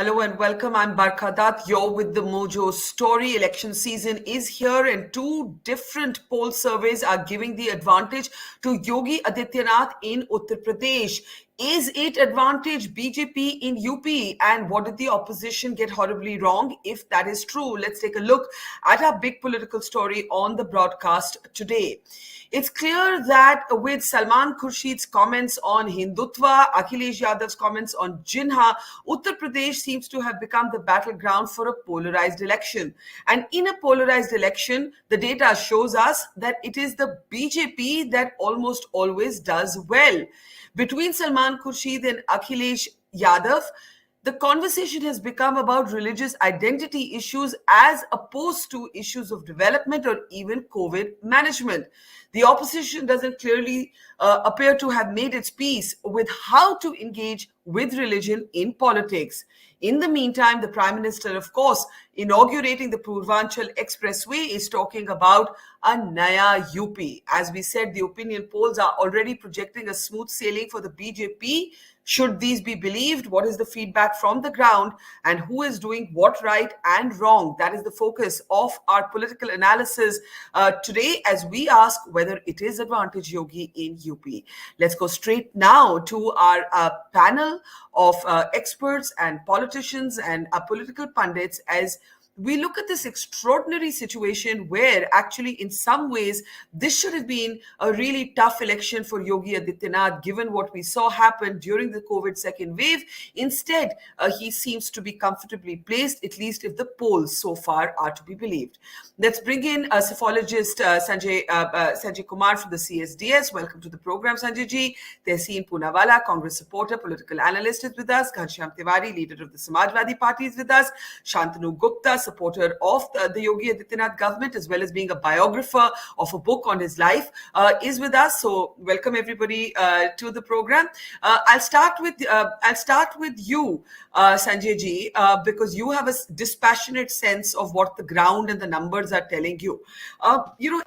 Hello and welcome. I'm Barkha Dutt. You're with the Mojo story. Election season is here, and two different poll surveys are giving the advantage to Yogi Adityanath in Uttar Pradesh. Is it advantage BJP in UP? And what did the opposition get horribly wrong? If that is true, let's take a look at our big political story on the broadcast today. It's clear that with Salman Khurshid's comments on Hindutva, Akhilesh Yadav's comments on Jinnah, Uttar Pradesh seems to have become the battleground for a polarized election. And in a polarized election, the data shows us that it is the BJP that almost always does well. Between Salman Khurshid and Akhilesh Yadav, the conversation has become about religious identity issues as opposed to issues of development or even COVID management. The opposition doesn't clearly appear to have made its peace with how to engage with religion in politics. In the meantime, the Prime Minister, of course, inaugurating the Purvanchal Expressway, is talking about a Naya UP. As we said, the opinion polls are already projecting a smooth sailing for the BJP. Should these be believed? What is the feedback from the ground? And who is doing what right and wrong? That is the focus of our political analysis today as we ask whether it is advantage Yogi in UP. Let's go straight now to our panel of experts and politicians and political pundits as we look at this extraordinary situation where actually in some ways this should have been a really tough election for Yogi Adityanath given what we saw happen during the COVID second wave. Instead, he seems to be comfortably placed, at least if the polls so far are to be believed. Let's bring in a psephologist Sanjay Kumar from the CSDS. Welcome to the program, Sanjay ji. Tehseen Poonawalla, Congress supporter, political analyst is with us. Ghanshyam Tiwari, leader of the Samajwadi Party is with us. Shantanu Gupta, supporter of the Yogi Adityanath government, as well as being a biographer of a book on his life, is with us. So, welcome everybody to the program. I'll start with you, Sanjay ji, because you have a dispassionate sense of what the ground and the numbers are telling you.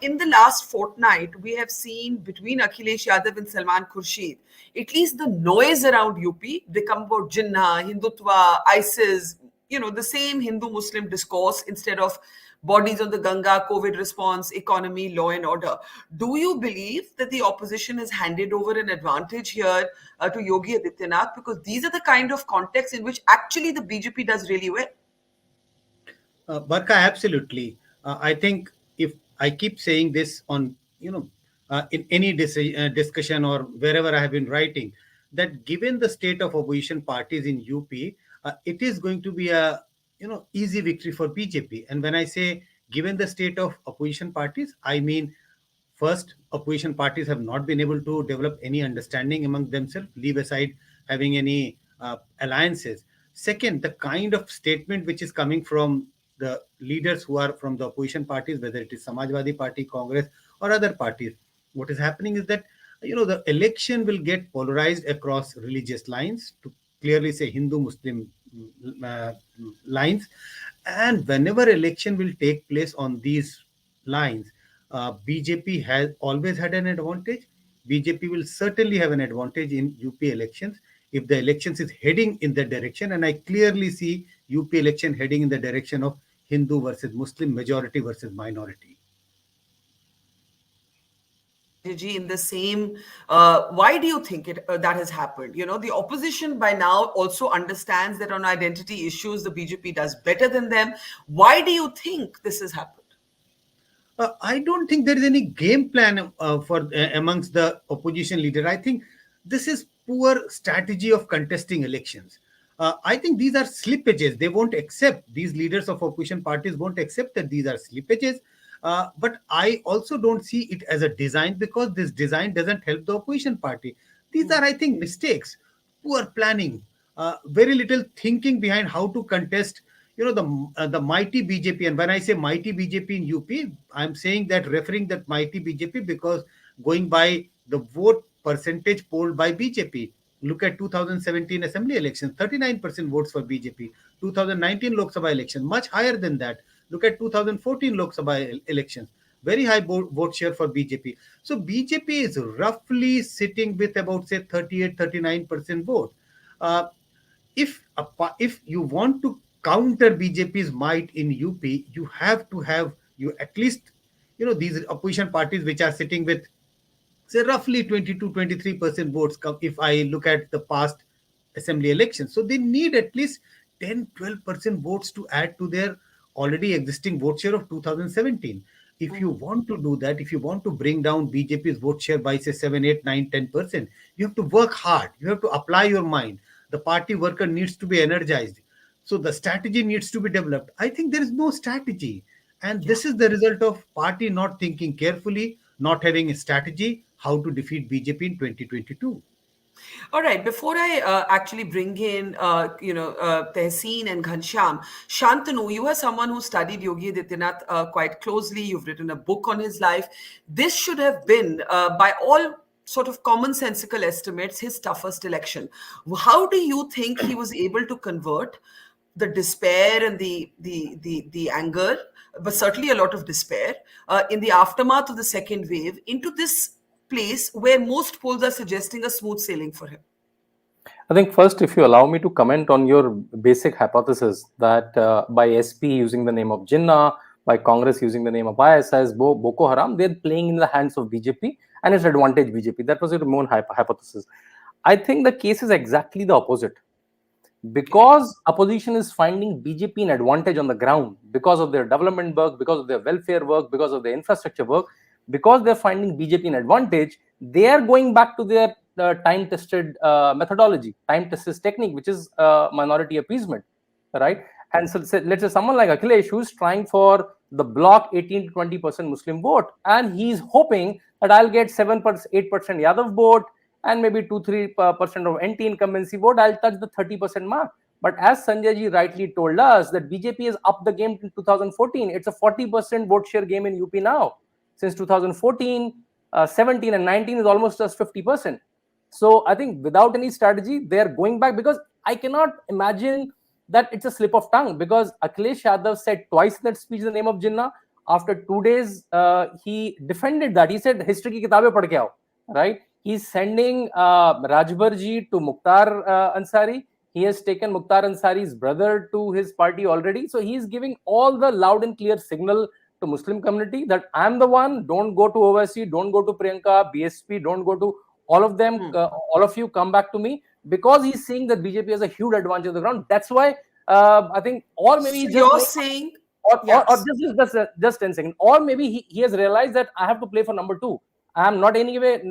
In the last fortnight, we have seen between Akhilesh Yadav and Salman Khurshid, at least the noise around UP become about Jinnah, Hindutva, ISIS, the same Hindu-Muslim discourse instead of bodies on the Ganga, COVID response, economy, law and order. Do you believe that the opposition has handed over an advantage here to Yogi Adityanath? Because these are the kind of contexts in which actually the BJP does really well. Barkha, absolutely. I think if I keep saying this on, in any discussion or wherever I have been writing, that given the state of opposition parties in UP, it is going to be a, easy victory for BJP. And when I say given the state of opposition parties, I mean, first, opposition parties have not been able to develop any understanding among themselves, leave aside having any alliances. Second, the kind of statement which is coming from the leaders who are from the opposition parties, whether it is Samajwadi Party, Congress, or other parties, what is happening is that the election will get polarized across religious lines, to clearly say Hindu-Muslim lines, and whenever election will take place on these lines, BJP has always had an advantage. BJP will certainly have an advantage in UP elections if the elections is heading in that direction, and I clearly see UP election heading in the direction of Hindu versus Muslim, majority versus minority. In the same, why do you think that has happened? The opposition by now also understands that on identity issues, the BJP does better than them. Why do you think this has happened? I don't think there is any game plan for amongst the opposition leader. I think this is poor strategy of contesting elections. I think these are slippages. They won't accept, these leaders of opposition parties won't accept that these are slippages. But I also don't see it as a design, because this design doesn't help the opposition party. These are, I think, mistakes, poor planning, very little thinking behind how to contest the mighty BJP. And when I say mighty BJP in UP, I'm saying that, referring that mighty BJP, because going by the vote percentage polled by BJP, look at 2017 assembly elections, 39% votes for BJP. 2019 Lok Sabha election, much higher than that. Look at 2014 Lok Sabha elections, very high vote share for BJP. So BJP is roughly sitting with about, say, 38, 39% vote. if you want to counter BJP's might in UP, you have to have you at least these opposition parties which are sitting with say roughly 22-23% votes if I look at the past assembly elections. So they need at least 10-12% votes to add to their already existing vote share of 2017. If you want to do that, if you want to bring down BJP's vote share by say 7, 8, 9, 10%, you have to work hard. You have to apply your mind. The party worker needs to be energized. So the strategy needs to be developed. I think there is no strategy. And Yeah. this is the result of party not thinking carefully, not having a strategy how to defeat BJP in 2022. All right. Before I actually bring in, Tehseen and Ghanshyam, Shantanu, you are someone who studied Yogi Adityanath quite closely. You've written a book on his life. This should have been, by all sort of commonsensical estimates, his toughest election. How do you think he was able to convert the despair and the anger, but certainly a lot of despair, in the aftermath of the second wave into this place where most polls are suggesting a smooth sailing for him? I think first, if you allow me to comment on your basic hypothesis that by SP using the name of Jinnah, by Congress using the name of ISIS, Boko Haram, they're playing in the hands of BJP and it's advantage BJP. That was your main hypothesis. I think the case is exactly the opposite. Okay. Because opposition is finding BJP an advantage on the ground because of their development work, because of their welfare work, because of their infrastructure work, because they're finding BJP an advantage, they are going back to their time-tested methodology, time-tested technique, which is minority appeasement, right? And so let's say someone like Akhilesh, who's trying for the block 18 to 20% Muslim vote, and he's hoping that I'll get 7%, 8% Yadav vote, and maybe 2-3% of anti-incumbency vote, I'll touch the 30% mark. But as Sanjay ji rightly told us, that BJP has upped the game in 2014. It's a 40% vote share game in UP now. Since 2014, 17 and 19 is almost just 50%. So I think without any strategy, they're going back, because I cannot imagine that it's a slip of tongue, because Akhilesh Yadav said twice in that speech the name of Jinnah. After 2 days, he defended that. He said, history ki kitabein padh ke aao, right? He's sending Rajbarji to Mukhtar Ansari. He has taken Mukhtar Ansari's brother to his party already. So he's giving all the loud and clear signal to Muslim community that I'm the one. Don't go to OSC, don't go to Priyanka, BSP, don't go to all of them. All of you come back to me, because he's seeing that BJP has a huge advantage on the ground. That's why I think, or maybe So he's just you're playing, saying, or yes. just 10 seconds, or maybe he has realized that I have to play for number two. I am not anyway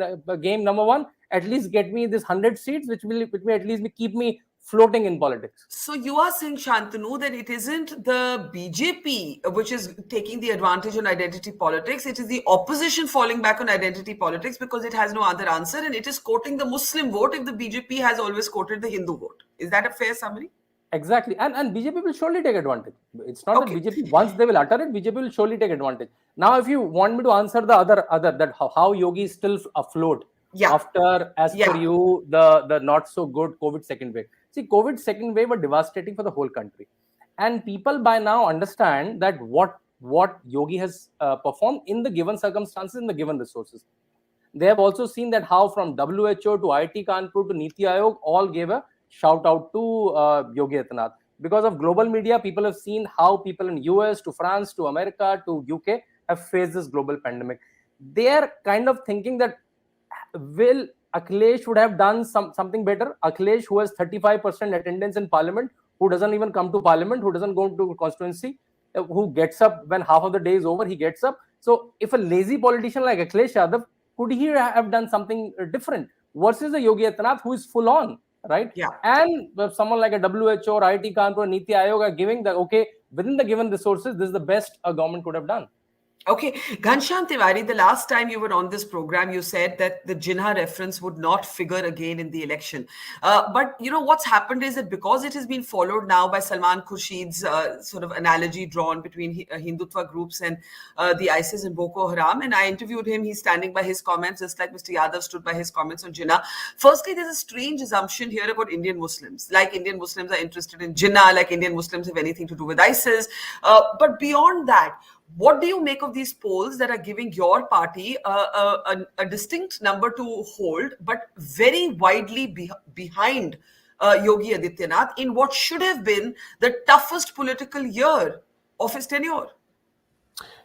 game number one. At least get me this 100 seats, which will at least keep me floating in politics. So you are saying, Shantanu, that it isn't the BJP which is taking the advantage on identity politics. It is the opposition falling back on identity politics because it has no other answer, and it is quoting the Muslim vote if the BJP has always quoted the Hindu vote. Is that a fair summary? Exactly. And BJP will surely take advantage. It's not that Okay. BJP, once they will utter it, BJP will surely take advantage. Now, if you want me to answer the other that how Yogi is still afloat Yeah. after, as per Yeah. you, the not so good COVID second wave. See, COVID second wave were devastating for the whole country. And people by now understand that what Yogi has performed in the given circumstances, in the given resources. They have also seen that how from WHO to IIT Kanpur to Niti Aayog all gave a shout out to Yogi Adityanath. Because of global media, people have seen how people in US to France to America to UK have faced this global pandemic. They are kind of thinking that will Akhilesh would have done something better. Akhilesh, who has 35% attendance in parliament, who doesn't even come to parliament, who doesn't go to constituency, who gets up when half of the day is over, he gets up. So if a lazy politician like Akhilesh Yadav, could he have done something different versus the Yogi Adityanath, who is full on, right? Yeah. And someone like a WHO or IIT Kanpur, Niti Aayog are giving that, okay, within the given resources, this is the best a government could have done. Okay. Ghanshyam Tiwari, the last time you were on this program, you said that the Jinnah reference would not figure again in the election. But, what's happened is that because it has been followed now by Salman Khurshid's sort of analogy drawn between Hindutva groups and the ISIS and Boko Haram, and I interviewed him, he's standing by his comments, just like Mr. Yadav stood by his comments on Jinnah. Firstly, there's a strange assumption here about Indian Muslims. Like Indian Muslims are interested in Jinnah, like Indian Muslims have anything to do with ISIS. But beyond that, what do you make of these polls that are giving your party a distinct number to hold, but very widely behind Yogi Adityanath in what should have been the toughest political year of his tenure?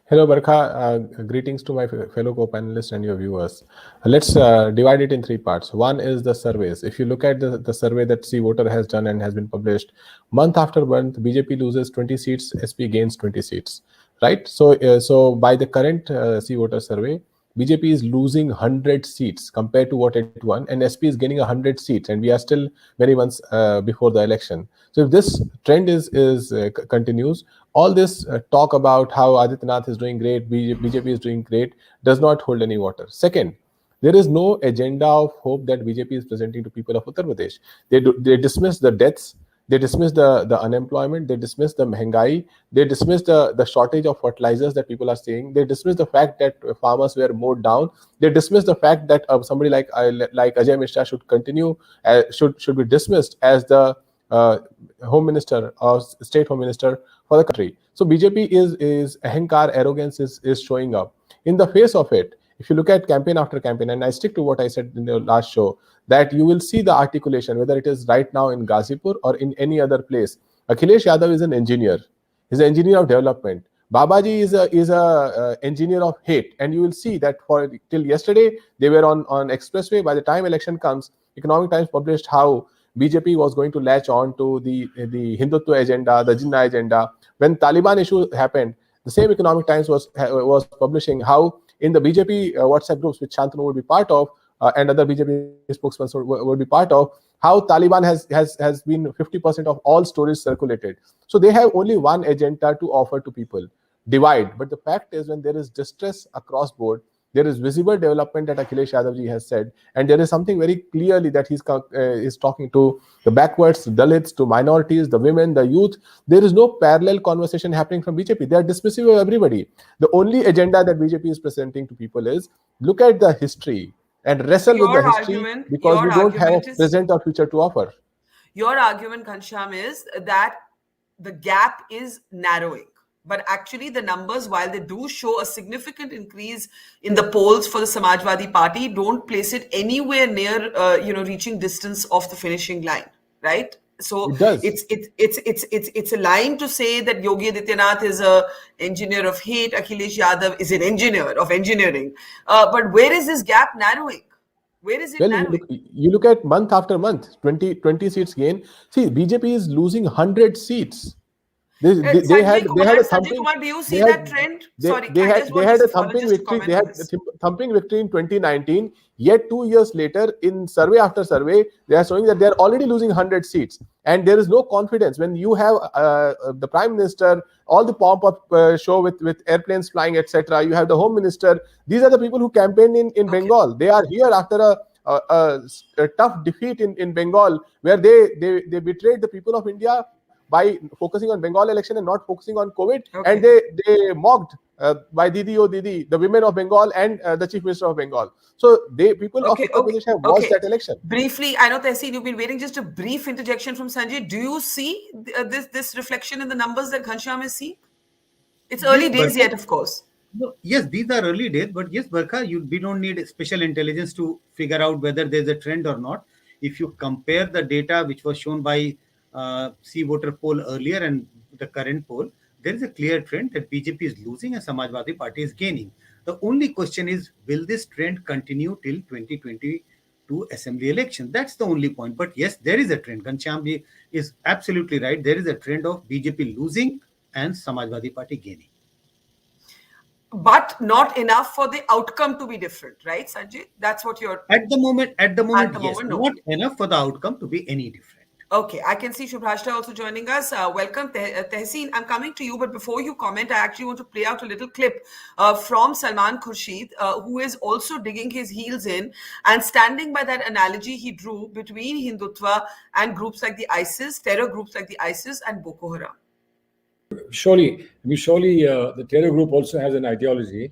Hello, Barkha. Greetings to my fellow co-panelists and your viewers. Let's divide it in three parts. One is the surveys. If you look at the survey that C Voter has done and has been published, month after month, BJP loses 20 seats, SP gains 20 seats, right? So by the current C Voter survey, BJP is losing 100 seats compared to what it won, and SP is gaining 100 seats, and we are still many months before the election. So if this trend continues, all this talk about how Adityanath is doing great, BJP is doing great, does not hold any water. Second, there is no agenda of hope that BJP is presenting to people of Uttar Pradesh. They dismiss the deaths, they dismiss the unemployment, they dismiss the mehengai, they dismiss the shortage of fertilizers that people are saying, they dismiss the fact that farmers were mowed down, they dismiss the fact that somebody like Ajay Mishra should continue, should be dismissed as the home minister or state home minister for the country. So BJP is ahankar, arrogance is showing up. In the face of it, if you look at campaign after campaign, and I stick to what I said in the last show, that you will see the articulation, whether it is right now in Ghazipur or in any other place. Akhilesh Yadav is an engineer. He's an engineer of development. Babaji is a engineer of hate, and you will see that for till yesterday they were on expressway. By the time election comes, Economic Times published how BJP was going to latch on to the Hindutva agenda, the Jinnah agenda. When Taliban issue happened, the same Economic Times was publishing how in the BJP WhatsApp groups, which Shantanu would be part of, and other BJP spokesmen would be part of, how Taliban has been 50% of all stories circulated. So they have only one agenda to offer to people: divide. But the fact is, when there is distress across board, there is visible development that Akhilesh Yadav ji has said, and there is something very clearly that he's is talking to the backwards, the Dalits, to minorities, the women, the youth. There is no parallel conversation happening from BJP. They are dismissive of everybody. The only agenda that BJP is presenting to people is look at the history and wrestle with the history, because we don't have a present or future to offer. Your argument, Ghanshyam, is that the gap is narrowing. But actually, the numbers, while they do show a significant increase in the polls for the Samajwadi Party, don't place it anywhere near, reaching distance of the finishing line, right? So it's a line to say that Yogi Adityanath is an engineer of hate, Akhilesh Yadav is an engineer of engineering. But where is this gap narrowing? Where is it narrowing? You look at month after month, 20 seats gain. See, BJP is losing 100 seats. They had a thumping. Kumar, do you see that trend? They had a thumping victory. They had a thumping victory in 2019. Yet 2 years later, in survey after survey, they are showing that they are already losing 100 seats, and there is no confidence when you have the Prime Minister, all the pomp of show with airplanes flying, etc. You have the Home Minister. These are the people who campaigned in Bengal. They are here after a tough defeat in Bengal, where they betrayed the people of India by focusing on Bengal election and not focusing on COVID. And they mocked by Didi, oh Didi, the women of Bengal and the Chief Minister of Bengal. So people of Uttar Pradesh have watched that election. Briefly, I know, Tehseen, you've been waiting. Just a brief interjection from Sanjay. Do you see this reflection in the numbers that Ghanshyam is seeing? It's early days yet, of course. No, yes, these are early days, but yes, Barkha, we don't need special intelligence to figure out whether there's a trend or not. If you compare the data which was shown by C Voter poll earlier and the current poll, there is a clear trend that BJP is losing and Samajwadi Party is gaining. The only question is, will this trend continue till 2022 assembly election? That's the only point. But yes, there is a trend. Ghanshyam is absolutely right. There is a trend of BJP losing and Samajwadi Party gaining. But not enough for the outcome to be different, right, Sanjay? That's what you're... At the moment, yes, not enough for the outcome to be any different. Okay, I can see Shubhrastha also joining us. Welcome, Tehseen. I'm coming to you, but before you comment, I actually want to play out a little clip from Salman Khurshid, who is also digging his heels in and standing by that analogy he drew between Hindutva and groups like the ISIS, terror groups like the ISIS and Boko Haram. Surely, the terror group also has an ideology.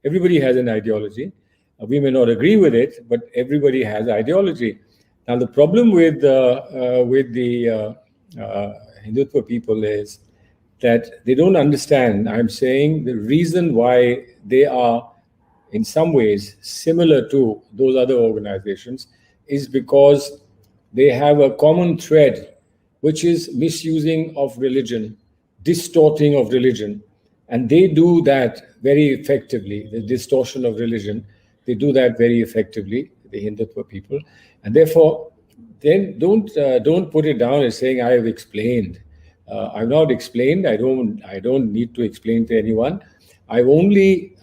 Everybody has an ideology. We may not agree with it, but everybody has ideology. Now, the problem with the Hindutva people is that they don't understand. I'm saying the reason why they are in some ways similar to those other organizations is because they have a common thread, which is misusing of religion, distorting of religion. And they do that very effectively, the distortion of religion. They do that very effectively, the Hindutva people. And therefore, then don't put it down as saying, I have explained. I've not explained. I don't need to explain to anyone. I've only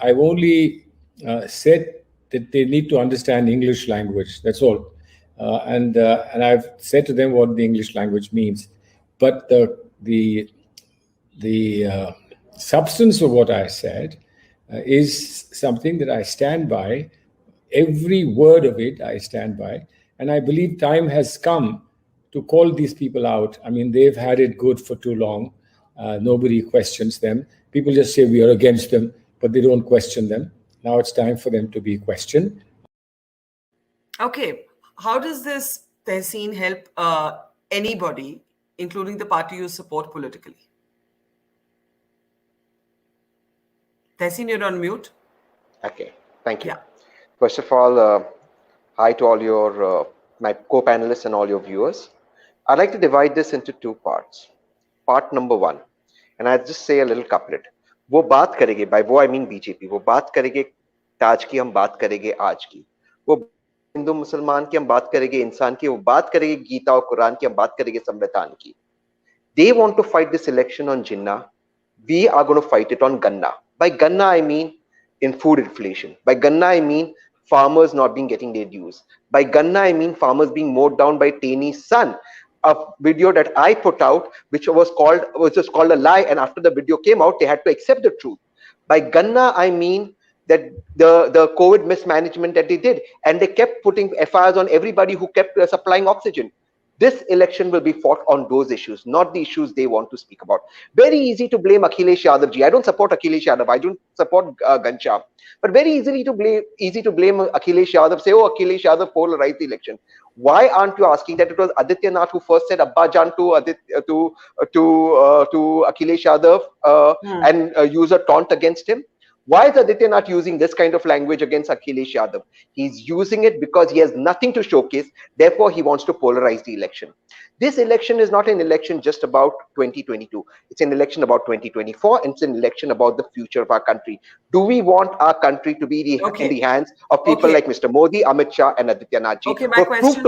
said that they need to understand English language. That's all. And I've said to them what the English language means. But the substance of what I said is something that I stand by. Every word of it I stand by. And I believe time has come to call these people out. I mean, they've had it good for too long. Nobody questions them. People just say we are against them, but they don't question them. Now it's time for them to be questioned. Okay. How does this Tehseen help anybody, including the party you support politically? Tehseen, you're on mute. Okay, thank you. Yeah. First of all, hi to all your my co-panelists and all your viewers. I'd like to divide this into two parts. Part number one, and I'll just say a little couplet. वो बात करेंगे, by वो I mean BJP, वो बात करेंगे ताज की, हम बात करेंगे आज की. वो हिंदू मुसलमान की, हम बात करेंगे इंसान की, वो बात करेंगे गीता और कुरान की, हम बात करेंगे संविधान की. They want to fight this election on Jinnah. We are going to fight it on Ganna. By Ganna, I mean in food inflation. By Ganna, I mean farmers not being getting their dues. By Ganna, I mean farmers being mowed down by Teni's son. A video that I put out, which was called a lie, and after the video came out, they had to accept the truth. By Ganna, I mean that the COVID mismanagement that they did, and they kept putting FIRs on everybody who kept supplying oxygen. This election will be fought on those issues, not the issues they want to speak about. Very easy to blame Akhilesh Yadav ji. I don't support Akhilesh Yadav. I don't support Ghanshyam. But very easy to blame Akhilesh Yadav. Say, oh, Akhilesh Yadav polarized the election. Why aren't you asking that? It was Adityanath who first said Abba Jan to Akhilesh Yadav and use a taunt against him. Why is Adityanath using this kind of language against Akhilesh Yadav? He's using it because he has nothing to showcase. Therefore, he wants to polarize the election. This election is not an election just about 2022. It's an election about 2024, and it's an election about the future of our country. Do we want our country to be in the hands of people like Mr. Modi, Amit Shah, and Adityanath ji? Okay, my question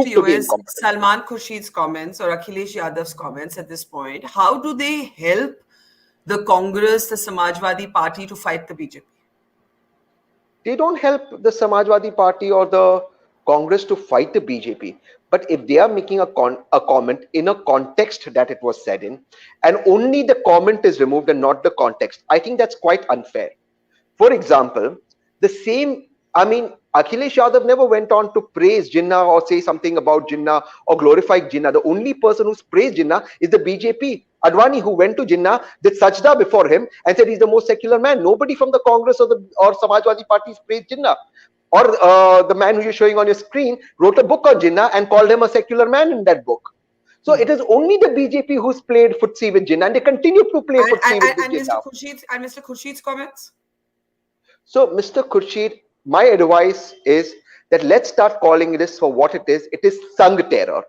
to you is Salman Khurshid's comments or Akhilesh Yadav's comments at this point, how do they help the Congress, the Samajwadi Party to fight the BJP? They don't help the Samajwadi Party or the Congress to fight the BJP. But if they are making a comment in a context that it was said in, and only the comment is removed and not the context, I think that's quite unfair. For example, Akhilesh Yadav never went on to praise Jinnah or say something about Jinnah or glorify Jinnah. The only person who's praised Jinnah is the BJP. Advani, who went to Jinnah, did sajda before him and said he's the most secular man. Nobody from the Congress or Samajwadi Party praised Jinnah. Or the man who you're showing on your screen wrote a book on Jinnah and called him a secular man in that book. So it is only the BJP who's played footsie with Jinnah, and they continue to play footsie with Jinnah. Mr. Khurshid's comments? So, Mr. Khurshid, my advice is that let's start calling this for what it is. It is Sangh terror.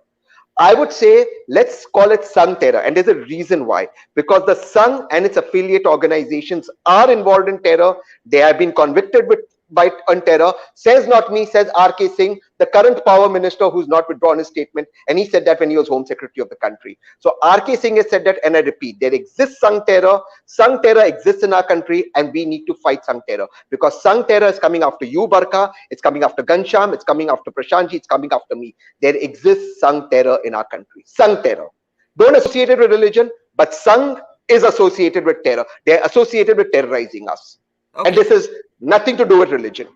I would say let's call it Sangh terror, and there's a reason why. Because the Sangh and its affiliate organizations are involved in terror. They have been convicted on terror. Says not me, says R.K. Singh, the current power minister who's not withdrawn his statement, and he said that when he was Home Secretary of the country. So R.K. Singh has said that, and I repeat, there exists Sangh terror. Sangh terror exists in our country, and we need to fight Sangh terror, because Sangh terror is coming after you, Barkha, it's coming after Ghanshyam, it's coming after Prashantji, it's coming after me. There exists Sangh terror in our country. Sangh terror. Don't associate it with religion, but Sangh is associated with terror. They're associated with terrorizing us. Okay. And this is nothing to do with religion.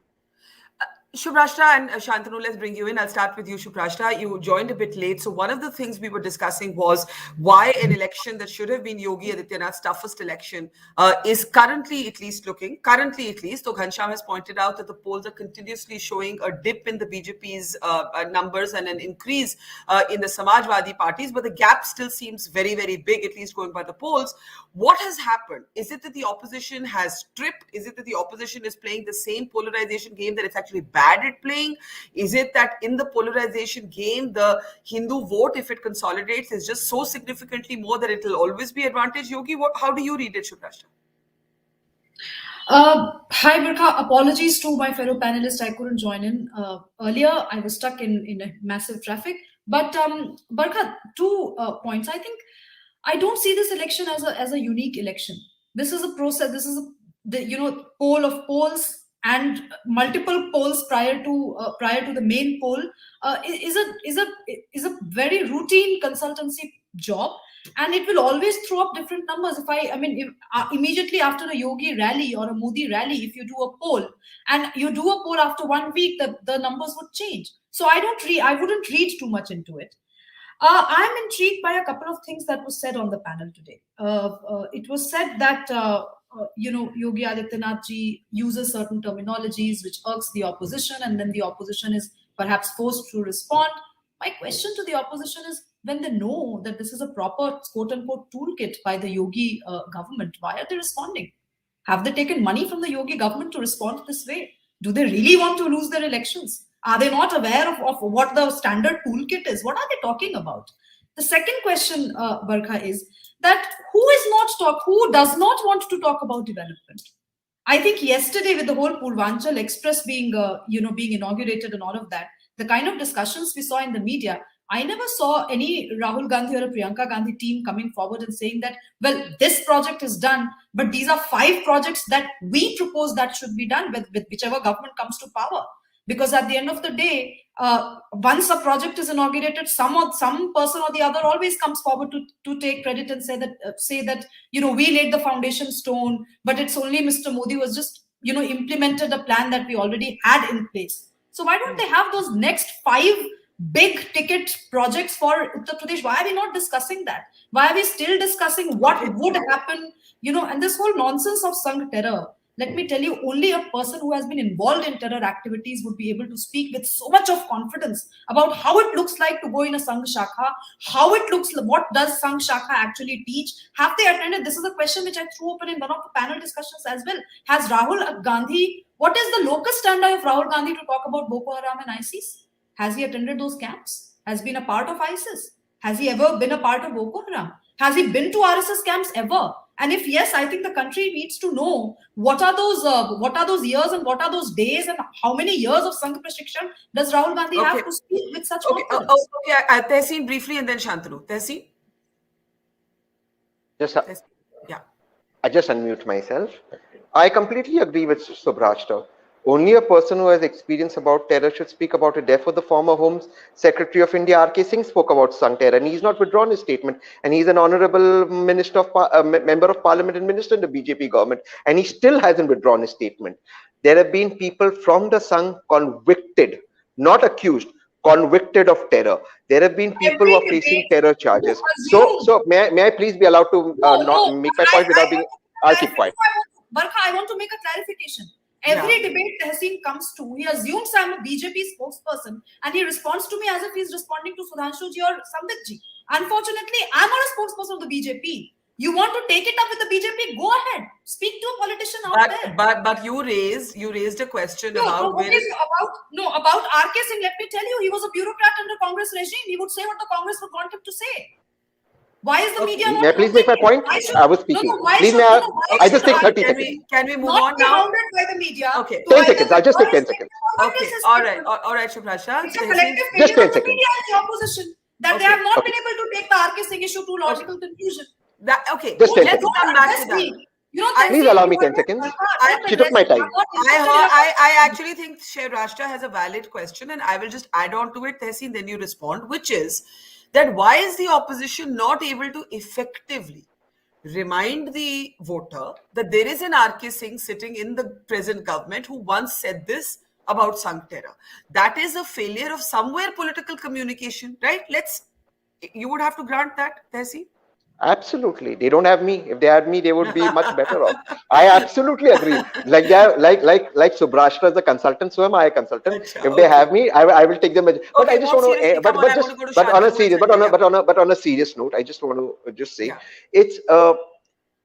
Shubhrastha and Shantanu, let's bring you in. I'll start with you, Shubhrastha. You joined a bit late. So one of the things we were discussing was why an election that should have been Yogi Adityanath's toughest election is currently at least, though Ghanshyam has pointed out that the polls are continuously showing a dip in the BJP's numbers and an increase in the Samajwadi parties, but the gap still seems very, very big, at least going by the polls. What has happened? Is it that the opposition has tripped? Is it that the opposition is playing the same polarization game that it's actually bad bad at playing? Is it that in the polarization game, the Hindu vote, if it consolidates, is just so significantly more that it will always be advantage? Yogi, how do you read it, Shubhrastha? Hi, Barkha. Apologies to my fellow panelists. I couldn't join in earlier. I was stuck in a massive traffic. But Barkha, 2 points. I think I don't see this election as a unique election. This is a process. This is the poll of polls and multiple polls prior to the main poll is a very routine consultancy job, and it will always throw up different numbers. If immediately after a Yogi rally or a Modi rally, if you do a poll and you do a poll after 1 week, the numbers would change. So I wouldn't read too much into it. I'm intrigued by a couple of things that was said on the panel today. It was said that Yogi Adityanath ji uses certain terminologies which irks the opposition, and then the opposition is perhaps forced to respond. My question to the opposition is, when they know that this is a proper quote-unquote toolkit by the Yogi government, why are they responding? Have they taken money from the Yogi government to respond this way? Do they really want to lose their elections? Are they not aware of what the standard toolkit is? What are they talking about? The second question, Barkha, is that who does not want to talk about development? I think yesterday, with the whole Purvanchal Express being inaugurated and all of that, the kind of discussions we saw in the media, I never saw any Rahul Gandhi or a Priyanka Gandhi team coming forward and saying that, well, this project is done, but these are 5 projects that we propose that should be done with whichever government comes to power. Because at the end of the day, once a project is inaugurated, some person or the other always comes forward to take credit and say that we laid the foundation stone, but it's only Mr. Modi who has just implemented a plan that we already had in place. So why don't they have those next 5 big ticket projects for Uttar Pradesh? Why are we not discussing that? Why are we still discussing what would happen? And this whole nonsense of Sangh terror. Let me tell you, only a person who has been involved in terror activities would be able to speak with so much of confidence about how it looks like to go in a Sangh Shakha, what does Sangh Shakha actually teach? Have they attended? This is a question which I threw open in one of the panel discussions as well. Has Rahul Gandhi, what is the locus standi of Rahul Gandhi to talk about Boko Haram and ISIS? Has he attended those camps? Has been a part of ISIS? Has he ever been a part of Boko Haram? Has he been to RSS camps ever? And if yes, I think the country needs to know what are those years and what are those days and how many years of Sangh Prashikshan does Rahul Gandhi have to speak with such confidence? Tehseen briefly and then Shantanu. Tehseen? Yeah. I just unmute myself. I completely agree with Shubhrastha. Only a person who has experience about terror should speak about it. Therefore, the former Home Secretary of India, R.K. Singh, spoke about Sangh terror, and he's not withdrawn his statement. And he's an honorable member of Parliament and minister in the BJP government, and he still hasn't withdrawn his statement. There have been people from the Sangh convicted, not accused, convicted of terror. There have been people who are facing terror charges. So may I please be allowed to make my point without being? I'll keep quiet. Barkha, I want to make a clarification. Every debate Tehseen comes to, he assumes I'm a BJP spokesperson and he responds to me as if he's responding to Sudhanshu ji or Samvik ji. Unfortunately, I'm not a spokesperson of the BJP. You want to take it up with the BJP? Go ahead. Speak to a politician out there. But you raised a question about R.K. Singh. Let me tell you, he was a bureaucrat under Congress regime. He would say what the Congress would want him to say. Why is the media not? May I please make my point? I was speaking. I just take 30 seconds. Can we move on now? Not hounded by the media. Okay. 10 seconds. I'll just take 10 seconds. Okay. All right, Shubhrastha. It's a collective just 10 failure of the seconds. media and the opposition that they have not been able to take the R.K. Singh issue to logical conclusion. Just 10 seconds. Come back to that. Please allow me 10 seconds. She took my time. I actually think Shubhrastha has a valid question, and I will just add on to it, Tehseen, then you respond, which is that why is the opposition not able to effectively remind the voter that there is an R.K. Singh sitting in the present government who once said this about Sangh terror? That is a failure of somewhere political communication, right? You would have to grant that, Tehseen? Absolutely. They don't have me. If they had me, they would be much better off. I absolutely agree. Like Shubhrastha is a consultant, so am I a consultant. If they have me, I will take them. But I just want to. But on a serious note, I just want to say it's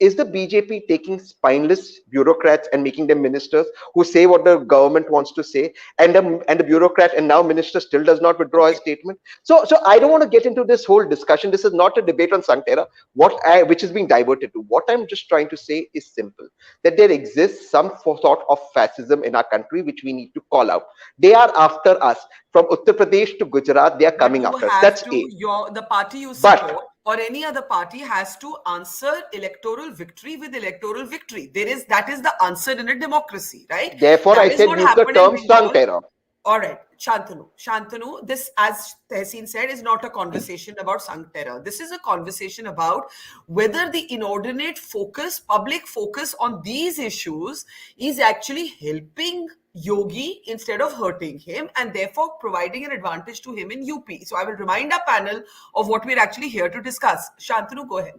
is the BJP taking spineless bureaucrats and making them ministers who say what the government wants to say, and the bureaucrat and now minister still does not withdraw his statement? So I don't want to get into this whole discussion. This is not a debate on Sangtera, which is being diverted to. What I'm just trying to say is simple, that there exists some sort of fascism in our country which we need to call out. They are after us. From Uttar Pradesh to Gujarat, they are coming after us. That's the party you support or any other party has to answer electoral victory with electoral victory. That is the answer in a democracy, right? Therefore, I said use the term Sangtera. All right, Shantanu, this, as Tehseen said, is not a conversation about Sangtera. This is a conversation about whether the inordinate public focus on these issues is actually helping Yogi instead of hurting him, and therefore providing an advantage to him in UP. So I will remind our panel of what we're actually here to discuss. Shantanu, go ahead.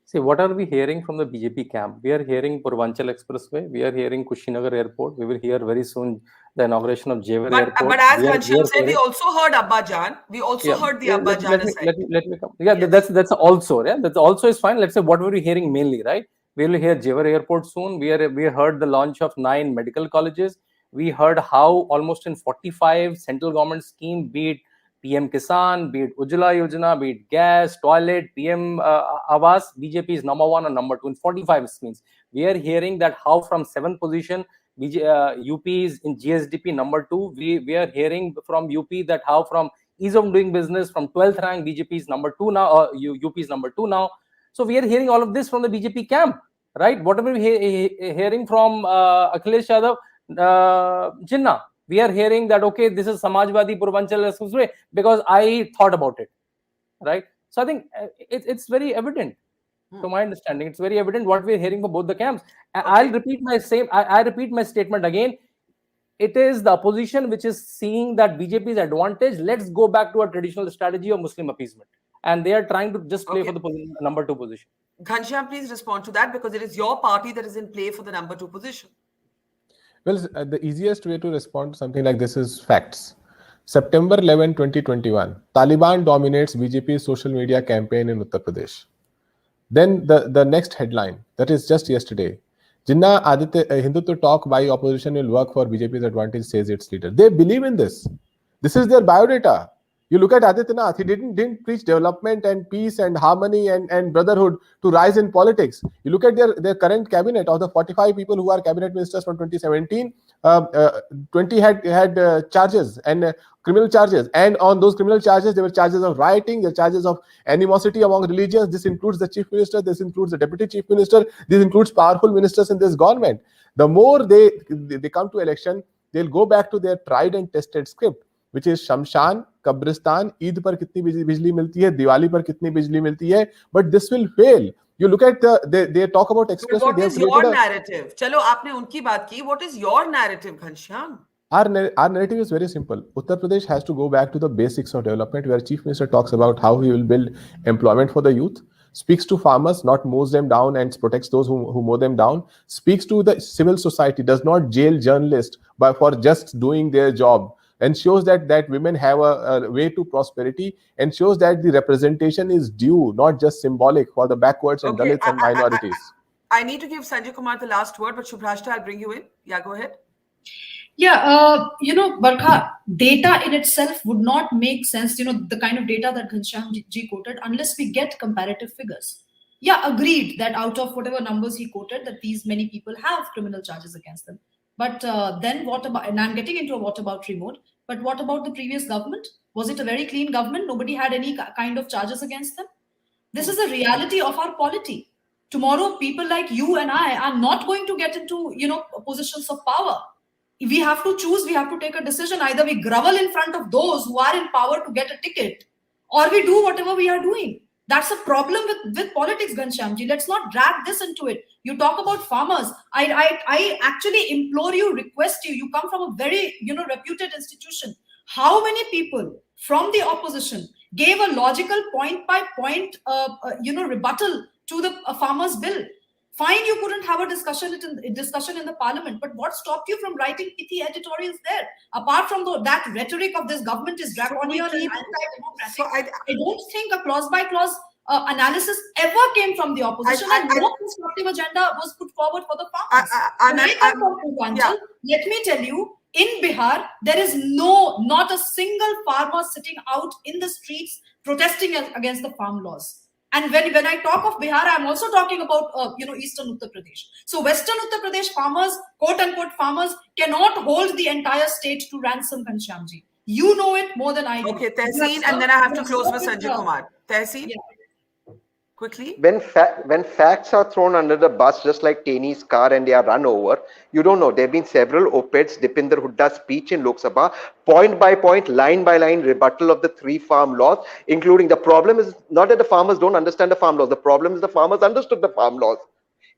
See, what are we hearing from the BJP camp? We are hearing Purvanchal Expressway. We are hearing Kushinagar Airport. We will hear very soon the inauguration of Jewar Airport. But as Ghanshyam said, we also heard Abba Jan. We also heard the Abba Jan. Let me come. Yeah, yes. That's also. Yeah, that's also is fine. Let's say what were we hearing mainly, right? We will hear Jewar Airport soon. We heard the launch of 9 medical colleges. We heard how almost in 45 central government scheme, be it PM Kisan, be it Ujjwala Yojana, be it gas, toilet, PM Awas, BJP is number 1 or number 2 in 45 schemes. We are hearing that how from 7th position, UP is in GSDP number 2. We are hearing from UP that how from ease of doing business from 12th rank, BJP is number 2 now, UP is number 2 now. So we are hearing all of this from the BJP camp, right? Whatever we hearing from Akhilesh Yadav, Jinnah, we are hearing that, okay, this is Samajwadi Purvanchal Expressway because I thought about it, right? So I think it's very evident. To my understanding, it's very evident what we're hearing from both the camps. Okay. I'll repeat I repeat my statement again. It is the opposition which is seeing that BJP's advantage. Let's go back to our traditional strategy of Muslim appeasement. And they are trying to just play for the number 2 position. Ghanshyam, please respond to that, because it is your party that is in play for the number 2 position. Well, the easiest way to respond to something like this is facts. September 11, 2021, Taliban dominates BJP's social media campaign in Uttar Pradesh. Then the next headline, that is just yesterday, Jinnah Hindutva talk by opposition will work for BJP's advantage, says its leader. They believe in this. This is their biodata. You look at Adityanath, he didn't preach development and peace and harmony and brotherhood to rise in politics. You look at their current cabinet, of the 45 people who are cabinet ministers from 2017, 20 had charges and criminal charges. And on those criminal charges, there were charges of rioting, there were charges of animosity among religions. This includes the chief minister, this includes the deputy chief minister, this includes powerful ministers in this government. The more they come to election, they'll go back to their tried and tested script, which is Shamshan, Kabristan, Eid par kitni bijli milti hai, Diwali par kitni bijli milti hai, but this will fail. You look at they talk about expressway. What is your narrative? Chalo, aapne unki baat ki. What is your narrative, Ghanshyam? Our narrative is very simple. Uttar Pradesh has to go back to the basics of development, where Chief Minister talks about how he will build employment for the youth, speaks to farmers, not mows them down and protects those who mow them down, speaks to the civil society, does not jail journalists for just doing their job, ensures that women have a way to prosperity, ensures that the representation is due, not just symbolic, for the backwards and Dalits and minorities. I need to give Sanjay Kumar the last word, but Shubhrastha, I'll bring you in. Yeah, go ahead. Yeah, Barkha, data in itself would not make sense, the kind of data that Ghanshyam ji quoted, unless we get comparative figures. Yeah, agreed that out of whatever numbers he quoted, that these many people have criminal charges against them. But then what about, and I'm getting into a whataboutery mode, but what about the previous government? Was it a very clean government? Nobody had any kind of charges against them? This is a reality of our polity. Tomorrow, people like you and I are not going to get into, positions of power. We have to choose, we have to take a decision. Either we grovel in front of those who are in power to get a ticket, or we do whatever we are doing. That's a problem with politics, Ghanshyam ji. Let's not drag this into it. You talk about farmers. I actually implore you, request you. You come from a very, reputed institution. How many people from the opposition gave a logical point by point, rebuttal to the farmers' bill? Fine, you couldn't have a discussion in the parliament, but what stopped you from writing pithy editorials there? Apart from that rhetoric of this government is draconian and anti-democratic, I don't think a clause by clause analysis ever came from the opposition, and no constructive agenda was put forward for the farmers. When I come from Purvanchal, let me tell you, in Bihar, there is not a single farmer sitting out in the streets protesting against the farm laws. And when I talk of Bihar, I'm also talking about eastern Uttar Pradesh. So western Uttar Pradesh farmers, quote unquote farmers, cannot hold the entire state to ransom, Ghanshyamji. You know it more than I do. Okay, Tehseen, and then I have to close with Sanjay Kumar. Tehseen? Yeah. Quickly. When facts are thrown under the bus, just like Taney's car, and they are run over, you don't know. There have been several op-eds, Dipinder Hooda's speech in Lok Sabha, point by point, line by line rebuttal of the 3 farm laws, including the problem is not that the farmers don't understand the farm laws. The problem is the farmers understood the farm laws.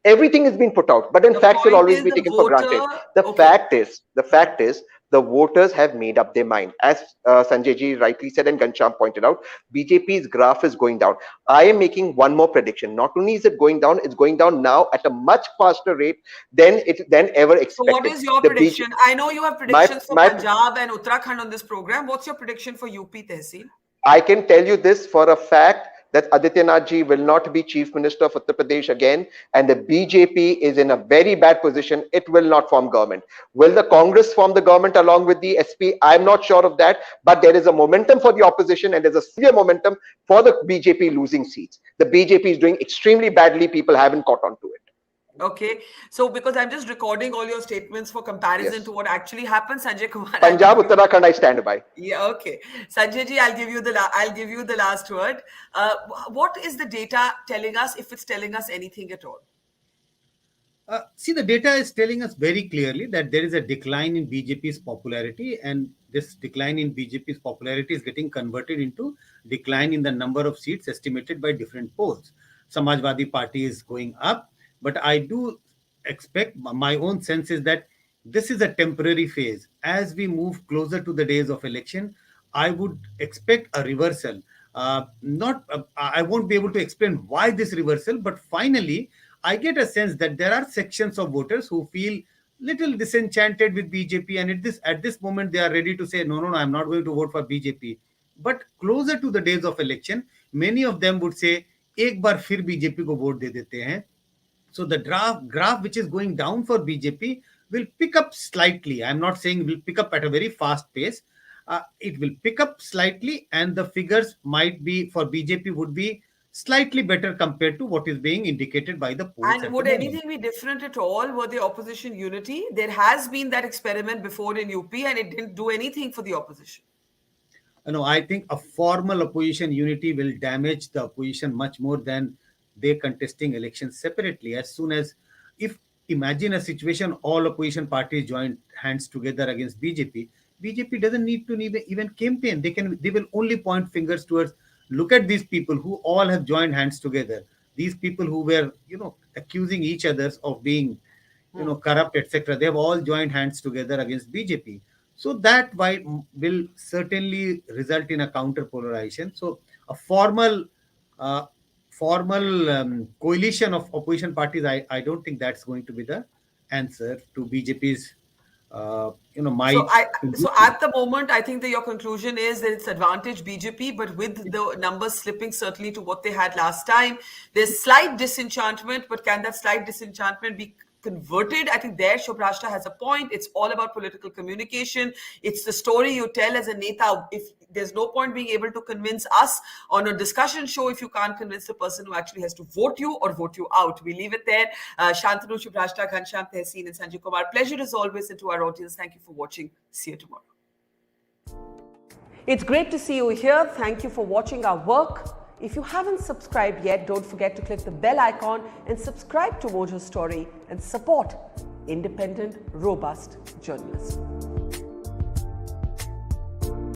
Everything is being put out, but then facts will always be taken for granted. The fact is, the voters have made up their mind. As Sanjay ji rightly said and Ghanshyam pointed out, BJP's graph is going down. I am making one more prediction. Not only is it going down, it's going down now at a much faster rate than ever expected. So what is your prediction? I know you have predictions for Punjab and Uttarakhand on this program. What's your prediction for UP, Tehseen? I can tell you this for a fact, that Adityanath ji will not be Chief Minister of Uttar Pradesh again, and the BJP is in a very bad position. It will not form government. Will the Congress form the government along with the SP? I'm not sure of that, but there is a momentum for the opposition, and there's a severe momentum for the BJP losing seats. The BJP is doing extremely badly. People haven't caught on to it. Okay, so because I'm just recording all your statements for comparison to what actually happened, Sanjay Kumar. Punjab, Uttarakhand, I stand by. Yeah, okay. Sanjay ji, I'll give you the last word. What is the data telling us, if it's telling us anything at all? See, the data is telling us very clearly that there is a decline in BJP's popularity, and this decline in BJP's popularity is getting converted into decline in the number of seats estimated by different polls. Samajwadi Party is going up, but I do expect, my own sense is that this is a temporary phase. As we move closer to the days of election, I would expect a reversal. I won't be able to explain why this reversal, but finally, I get a sense that there are sections of voters who feel little disenchanted with BJP, and at this moment they are ready to say, no, I'm not going to vote for BJP. But closer to the days of election, many of them would say, एक बार फिर BJP को vote दे देते हैं. So the graph which is going down for BJP will pick up slightly. I'm not saying it will pick up at a very fast pace. It will pick up slightly, and the figures might be for BJP would be slightly better compared to what is being indicated by the polls. And would anything be different at all? Were the opposition unity? There has been that experiment before in UP, and it didn't do anything for the opposition. No, I think a formal opposition unity will damage the opposition much more than they contesting elections separately. As soon as, imagine a situation, all opposition parties join hands together against BJP. BJP doesn't need to even campaign. They will only point fingers towards, look at these people who all have joined hands together. These people who were, accusing each other of being, corrupt, etc. They have all joined hands together against BJP. So that will certainly result in a counter polarization. So a formal coalition of opposition parties, I don't think that's going to be the answer to BJP's might. So at the moment, I think that your conclusion is that it's advantage BJP, but with the numbers slipping certainly to what they had last time, there's slight disenchantment, but can that slight disenchantment be converted? I think there Shubhrastha has a point. It's all about political communication. It's the story you tell as a neta. If there's no point being able to convince us on a discussion show if you can't convince the person who actually has to vote you or vote you out. We leave it there. Shantanu, Shubhrastha, Ghanshyam, Tehseen, and Sanjay Kumar. Pleasure as always, and to our audience, thank you for watching. See you tomorrow. It's great to see you here. Thank you for watching our work. If you haven't subscribed yet, don't forget to click the bell icon and subscribe to Mojo Story and support independent, robust journalism.